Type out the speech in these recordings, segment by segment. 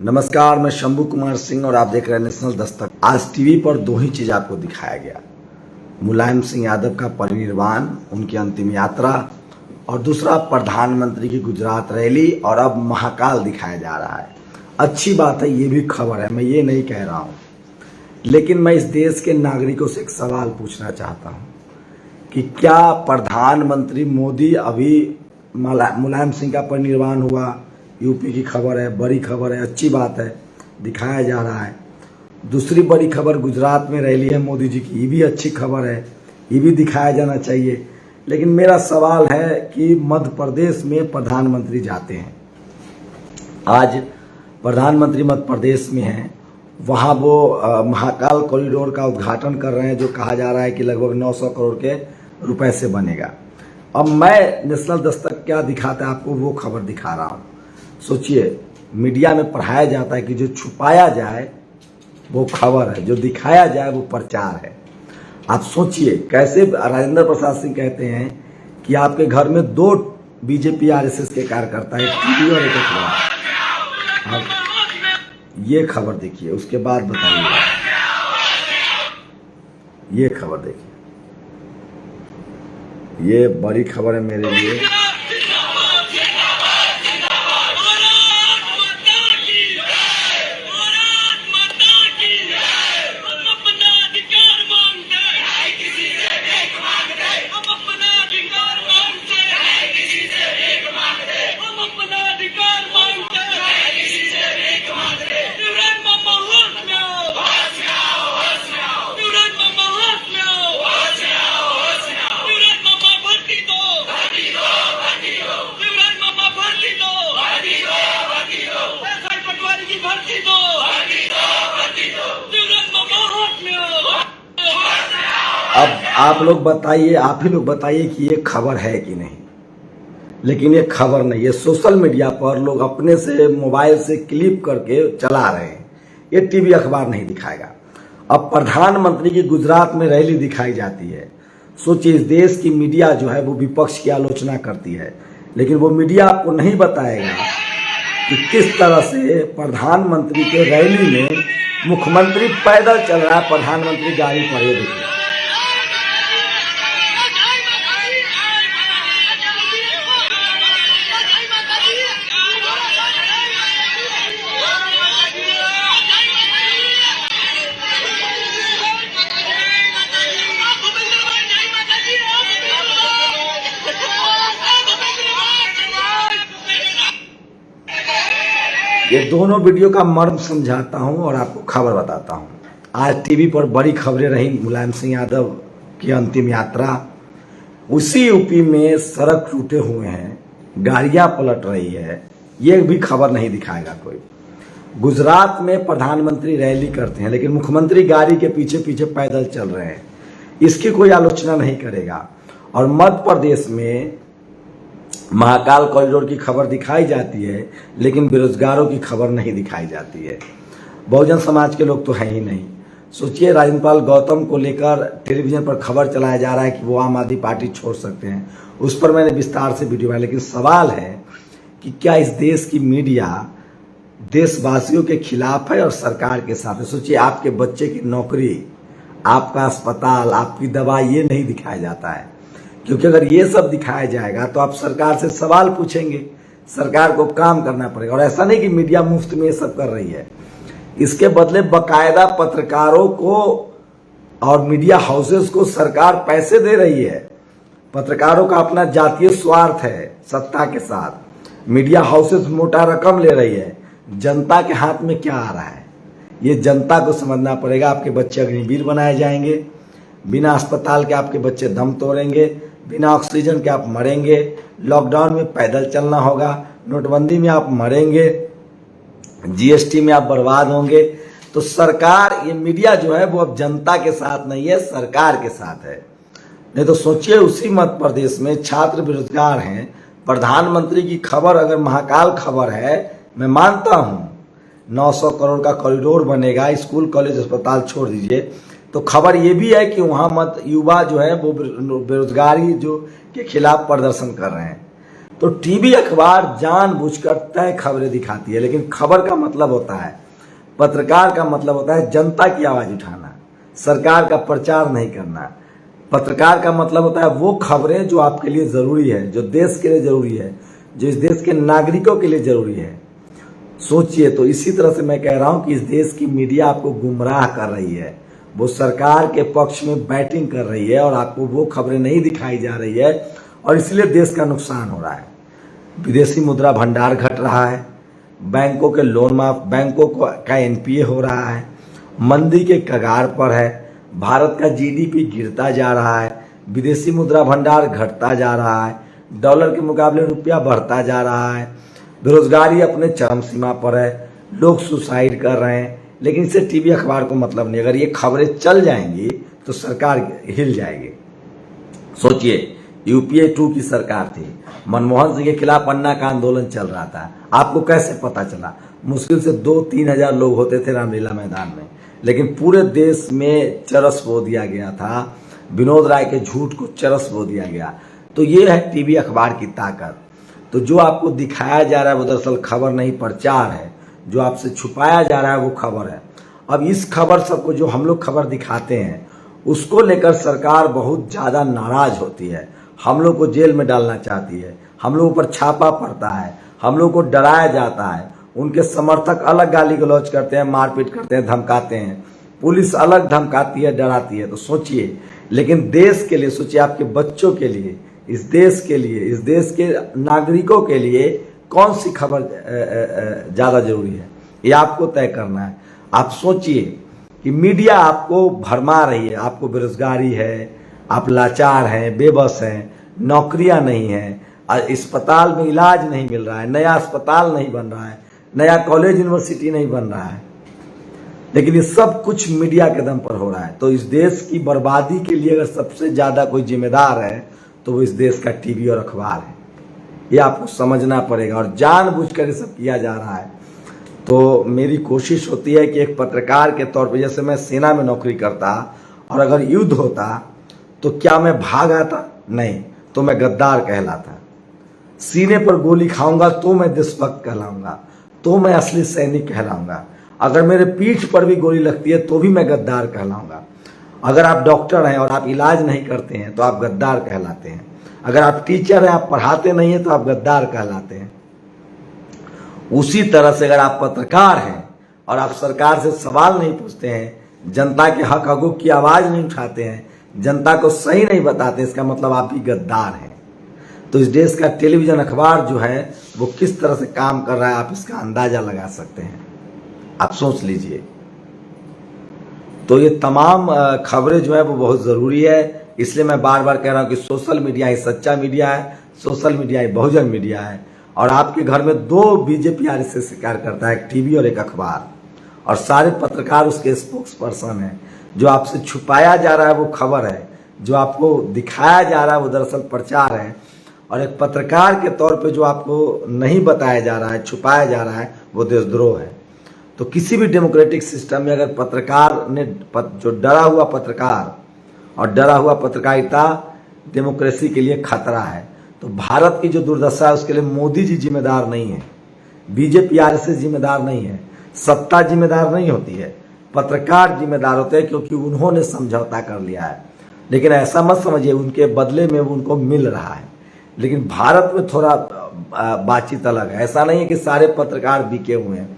नमस्कार, मैं शंभू कुमार सिंह और आप देख रहे हैं नेशनल दस्तक। आज टीवी पर दो ही चीज आपको दिखाया गया, मुलायम सिंह यादव का परिनिर्वाण, उनकी अंतिम यात्रा, और दूसरा प्रधानमंत्री की गुजरात रैली, और अब महाकाल दिखाया जा रहा है। अच्छी बात है, ये भी खबर है, मैं ये नहीं कह रहा हूँ, लेकिन मैं इस देश के नागरिकों से एक सवाल पूछना चाहता हूँ कि क्या प्रधानमंत्री मोदी, अभी मुलायम सिंह का परिनिर्वाण हुआ, यूपी की खबर है, बड़ी खबर है, अच्छी बात है, दिखाया जा रहा है। दूसरी बड़ी खबर गुजरात में रैली है मोदी जी की, ये भी अच्छी खबर है, ये भी दिखाया जाना चाहिए। लेकिन मेरा सवाल है कि मध्य प्रदेश में प्रधानमंत्री जाते हैं, आज प्रधानमंत्री मध्य प्रदेश में हैं, वहाँ वो महाकाल कॉरिडोर का उद्घाटन कर रहे हैं, जो कहा जा रहा है कि लगभग 900 करोड़ के रुपए से बनेगा। अब मैं नेशनल दस्तक क्या दिखाता है आपको, वो खबर दिखा रहा हूँ। सोचिए, मीडिया में पढ़ाया जाता है कि जो छुपाया जाए वो खबर है, जो दिखाया जाए वो प्रचार है। आप सोचिए कैसे राजेंद्र प्रसाद सिंह कहते हैं कि आपके घर में 2 बीजेपी आरएसएस के कार्यकर्ता है, टीवी और एक अखबार। आप ये खबर देखिए, उसके बाद बताइए। ये खबर देखिए, ये बड़ी खबर है मेरे लिए। अब आप लोग बताइए, आप ही लोग बताइए कि ये खबर है कि नहीं। लेकिन ये खबर नहीं, ये सोशल मीडिया पर लोग अपने से मोबाइल से क्लिप करके चला रहे हैं, ये टीवी अखबार नहीं दिखाएगा। अब प्रधानमंत्री की गुजरात में रैली दिखाई जाती है। सोचिए, इस देश की मीडिया जो है वो विपक्ष की आलोचना करती है, लेकिन वो मीडिया आपको नहीं बताएगा कि किस तरह से प्रधानमंत्री के रैली में मुख्यमंत्री पैदल चल रहा है, प्रधानमंत्री गाड़ी पर। ये देखिए, ये दोनों वीडियो का मर्म समझाता हूं और आपको खबर बताता हूं। आज टीवी पर बड़ी खबरें रही, मुलायम सिंह यादव की अंतिम यात्रा, उसी यूपी में सड़क टूटे हुए हैं, गाड़ियां पलट रही है, ये भी खबर नहीं दिखाएगा कोई। गुजरात में प्रधानमंत्री रैली करते हैं, लेकिन मुख्यमंत्री गाड़ी के पीछे पीछे पैदल चल रहे हैं, इसकी कोई आलोचना नहीं करेगा। और मध्य प्रदेश में महाकाल कॉरिडोर की खबर दिखाई जाती है, लेकिन बेरोजगारों की खबर नहीं दिखाई जाती है। बहुजन समाज के लोग तो हैं ही नहीं। सोचिए, राजेंद्र गौतम को लेकर टेलीविजन पर खबर चलाया जा रहा है कि वो आम आदमी पार्टी छोड़ सकते हैं, उस पर मैंने विस्तार से वीडियो बनाया। लेकिन सवाल है कि क्या इस देश की मीडिया देशवासियों के खिलाफ है और सरकार के साथ है? सोचिए, आपके बच्चे की नौकरी, आपका अस्पताल, आपकी दवा, ये नहीं दिखाया जाता है, क्योंकि अगर ये सब दिखाया जाएगा तो आप सरकार से सवाल पूछेंगे, सरकार को काम करना पड़ेगा। और ऐसा नहीं कि मीडिया मुफ्त में ये सब कर रही है, इसके बदले बकायदा पत्रकारों को और मीडिया हाउसेस को सरकार पैसे दे रही है। पत्रकारों का अपना जातीय स्वार्थ है सत्ता के साथ, मीडिया हाउसेस मोटा रकम ले रही है। जनता के हाथ में क्या आ रहा है, ये जनता को समझना पड़ेगा। आपके बच्चे अग्निवीर बनाए जाएंगे, बिना अस्पताल के आपके बच्चे दम तोड़ेंगे, बिना ऑक्सीजन के आप मरेंगे, लॉकडाउन में पैदल चलना होगा, नोटबंदी में आप मरेंगे, जीएसटी में आप बर्बाद होंगे। तो सरकार, ये मीडिया जो है वो अब जनता के साथ नहीं है, सरकार के साथ है। नहीं तो सोचिए, उसी मध्य प्रदेश में छात्र बेरोजगार हैं, प्रधानमंत्री की खबर अगर महाकाल खबर है, मैं मानता हूं 900 करोड़ का कॉरिडोर बनेगा, स्कूल कॉलेज अस्पताल छोड़ दीजिए, तो खबर ये भी है कि वहां मत युवा जो है वो बेरोजगारी जो के खिलाफ प्रदर्शन कर रहे हैं। तो टीवी अखबार जानबूझकर तय खबरें दिखाती है, लेकिन खबर का मतलब होता है, पत्रकार का मतलब होता है जनता की आवाज उठाना, सरकार का प्रचार नहीं करना। पत्रकार का मतलब होता है वो खबरें जो आपके लिए जरूरी है, जो देश के लिए जरूरी है, जो इस देश के नागरिकों के लिए जरूरी है। सोचिए, तो इसी तरह से मैं कह रहा हूं कि इस देश की मीडिया आपको गुमराह कर रही है, वो सरकार के पक्ष में बैटिंग कर रही है और आपको वो खबरें नहीं दिखाई जा रही है, और इसलिए देश का नुकसान हो रहा है। विदेशी मुद्रा भंडार घट रहा है, बैंकों के लोन माफ, बैंकों का एनपीए हो रहा है, मंदी के कगार पर है, भारत का जीडीपी गिरता जा रहा है, विदेशी मुद्रा भंडार घटता जा रहा है, डॉलर के मुकाबले रुपया बढ़ता जा रहा है, बेरोजगारी अपने चरम सीमा पर है, लोग सुसाइड कर रहे हैं। लेकिन इससे टीवी अखबार को मतलब नहीं। अगर ये खबरें चल जाएंगी तो सरकार हिल जाएगी। सोचिए, यूपीए 2 की सरकार थी, मनमोहन सिंह के खिलाफ अन्ना का आंदोलन चल रहा था, आपको कैसे पता चला? मुश्किल से 2-3 हजार लोग होते थे रामलीला मैदान में, लेकिन पूरे देश में चरस बो दिया गया था, विनोद राय के झूठ को चरस बो दिया गया। तो ये है टीवी अखबार की ताकत। तो जो आपको दिखाया जा रहा है वो दरअसल खबर नहीं, प्रचार है। जो आपसे छुपाया जा रहा है वो खबर है। अब इस खबर सबको जो हम लोग खबर दिखाते हैं उसको लेकर सरकार बहुत ज्यादा नाराज होती है, हम लोग को जेल में डालना चाहती है, हम लोगों पर छापा पड़ता है, हम लोग को डराया जाता है, उनके समर्थक अलग गाली गलौज करते हैं, मारपीट करते हैं, धमकाते हैं, पुलिस अलग धमकाती है, डराती है। तो सोचिए, लेकिन देश के लिए सोचिए, आपके बच्चों के लिए, इस देश के लिए, इस देश के नागरिकों के लिए कौन सी खबर ज्यादा जरूरी है, ये आपको तय करना है। आप सोचिए कि मीडिया आपको भरमा रही है, आपको बेरोजगारी है, आप लाचार हैं, बेबस हैं, नौकरियां नहीं हैं, अस्पताल में इलाज नहीं मिल रहा है, नया अस्पताल नहीं बन रहा है, नया कॉलेज यूनिवर्सिटी नहीं बन रहा है, लेकिन ये सब कुछ मीडिया के दम पर हो रहा है। तो इस देश की बर्बादी के लिए अगर सबसे ज्यादा कोई जिम्मेदार है तो वो इस देश का टीवी और अखबार है, ये आपको समझना पड़ेगा। और जानबूझकर ये सब किया जा रहा है। तो मेरी कोशिश होती है कि एक पत्रकार के तौर पे, जैसे मैं सेना में नौकरी करता और अगर युद्ध होता तो क्या मैं भाग आता? नहीं, तो मैं गद्दार कहलाता। सीने पर गोली खाऊंगा तो मैं देशभक्त कहलाऊंगा, तो मैं असली सैनिक कहलाऊंगा। अगर मेरे पीठ पर भी गोली लगती है तो भी मैं गद्दार कहलाऊंगा। अगर आप डॉक्टर हैं और आप इलाज नहीं करते हैं तो आप गद्दार कहलाते हैं। अगर आप टीचर हैं, आप पढ़ाते नहीं हैं तो आप गद्दार कहलाते हैं। उसी तरह से अगर आप पत्रकार हैं और आप सरकार से सवाल नहीं पूछते हैं, जनता के हक हकूक की आवाज नहीं उठाते हैं, जनता को सही नहीं बताते, इसका मतलब आप भी गद्दार हैं। तो इस देश का टेलीविजन अखबार जो है वो किस तरह से काम कर रहा है, आप इसका अंदाजा लगा सकते हैं। आप सोच लीजिए। तो ये तमाम खबरें जो है वो बहुत जरूरी है, इसलिए मैं बार बार कह रहा हूं कि सोशल मीडिया ही सच्चा मीडिया है, सोशल मीडिया ही बहुजन मीडिया है। और आपके घर में 2 बीजेपी आरएसएस से कार्य करता है, एक टीवी और एक अखबार, और सारे पत्रकार उसके स्पोक्स पर्सन हैं। जो आपसे छुपाया जा रहा है वो खबर है, जो आपको दिखाया जा रहा है वो दरअसल प्रचार है, और एक पत्रकार के तौर पे जो आपको नहीं बताया जा रहा है, छुपाया जा रहा है, वो देशद्रोह है। तो किसी भी डेमोक्रेटिक सिस्टम में अगर पत्रकार ने, जो डरा हुआ पत्रकार और डरा हुआ पत्रकारिता डेमोक्रेसी के लिए खतरा है। तो भारत की जो दुर्दशा है उसके लिए मोदी जी जिम्मेदार नहीं है, बीजेपी आरएसएस जिम्मेदार नहीं है, सत्ता जिम्मेदार नहीं होती है, पत्रकार जिम्मेदार होते हैं, क्योंकि उन्होंने समझौता कर लिया है। लेकिन ऐसा मत समझिए उनके बदले में उनको मिल रहा है। लेकिन भारत में थोड़ा बातचीत अलग है। ऐसा नहीं है कि सारे पत्रकार बिके हुए हैं।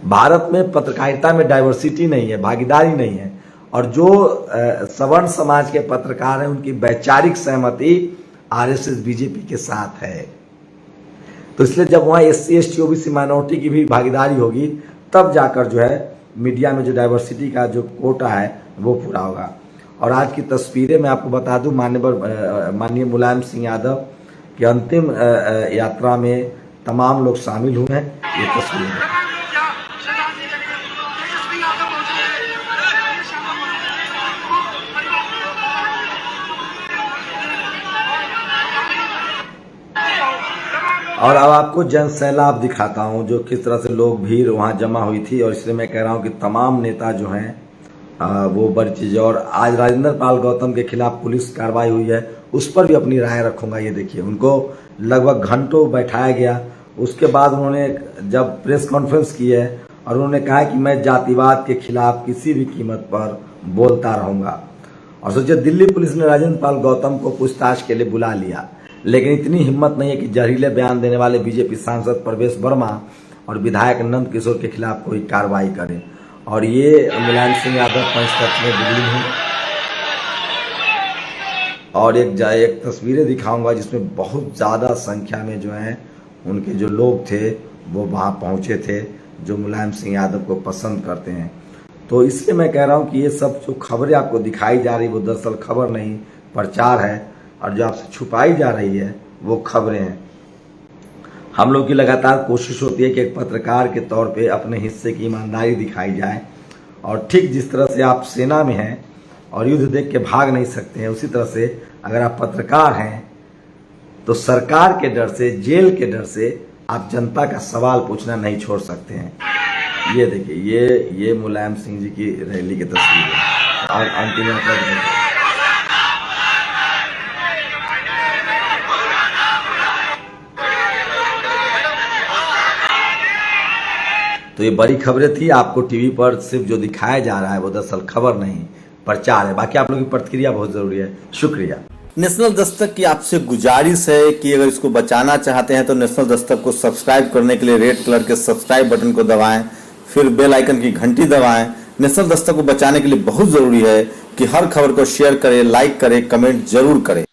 भारत में पत्रकारिता में डाइवर्सिटी नहीं है, भागीदारी नहीं है, और जो सवर्ण समाज के पत्रकार हैं उनकी वैचारिक सहमति आरएसएस बीजेपी के साथ है। तो इसलिए जब वहाँ एससी एसटी ओबीसी माइनॉरिटी की भी भागीदारी होगी तब जाकर जो है मीडिया में जो डाइवर्सिटी का जो कोटा है वो पूरा होगा। और आज की तस्वीरें मैं आपको बता दूं, माननीय मुलायम सिंह यादव की अंतिम यात्रा में तमाम लोग शामिल हुए हैं। ये तस्वीरें और अब आपको जन सैलाब दिखाता हूं, जो किस तरह से लोग भीड़ वहां जमा हुई थी। और इसलिए मैं कह रहा हूं कि तमाम नेता जो हैं वो बड़ी चीज। और आज राजेंद्र पाल गौतम के खिलाफ पुलिस कार्रवाई हुई है, उस पर भी अपनी राय रखूंगा। ये देखिए, उनको लगभग घंटों बैठाया गया। उसके बाद उन्होंने जब प्रेस कॉन्फ्रेंस की है और उन्होंने कहा कि मैं जातिवाद के खिलाफ किसी भी कीमत पर बोलता रहूंगा। और सोचिए, दिल्ली पुलिस ने राजेंद्र पाल गौतम को पूछताछ के लिए बुला लिया, लेकिन इतनी हिम्मत नहीं है कि जहरीले बयान देने वाले बीजेपी सांसद प्रवेश वर्मा और विधायक नंद किशोर के खिलाफ कोई कार्रवाई करे। और ये मुलायम सिंह यादव पंचतत्व में विलीन हुए। और एक तस्वीरें दिखाऊंगा जिसमें बहुत ज़्यादा संख्या में जो है उनके जो लोग थे वो वहाँ पहुँचे थे, जो मुलायम सिंह यादव को पसंद करते हैं। तो इसलिए मैं कह रहा हूँ कि ये सब जो खबरें आपको दिखाई जा रही वो दरअसल खबर नहीं, प्रचार है। और जो आपसे छुपाई जा रही है वो खबरें हैं। हम लोग की लगातार कोशिश होती है कि एक पत्रकार के तौर पे अपने हिस्से की ईमानदारी दिखाई जाए। और ठीक जिस तरह से आप सेना में हैं और युद्ध देख के भाग नहीं सकते हैं, उसी तरह से अगर आप पत्रकार हैं तो सरकार के डर से, जेल के डर से आप जनता का सवाल पूछना नहीं छोड़ सकते हैं। ये देखिए, ये मुलायम सिंह जी की रैली की तस्वीर है और अंतिम यात्रा की। तो ये बड़ी खबरें थी। आपको टीवी पर सिर्फ जो दिखाया जा रहा है वो दरअसल खबर नहीं, प्रचार है। बाकी आप लोगों की प्रतिक्रिया बहुत जरूरी है। शुक्रिया। नेशनल दस्तक की आपसे गुजारिश है कि अगर इसको बचाना चाहते हैं तो नेशनल दस्तक को सब्सक्राइब करने के लिए रेड कलर के सब्सक्राइब बटन को दबाएं, फिर बेल आइकन की घंटी दबाएं। नेशनल दस्तक को बचाने के लिए बहुत जरूरी है कि हर खबर को शेयर करें, लाइक करें, कमेंट जरूर करें।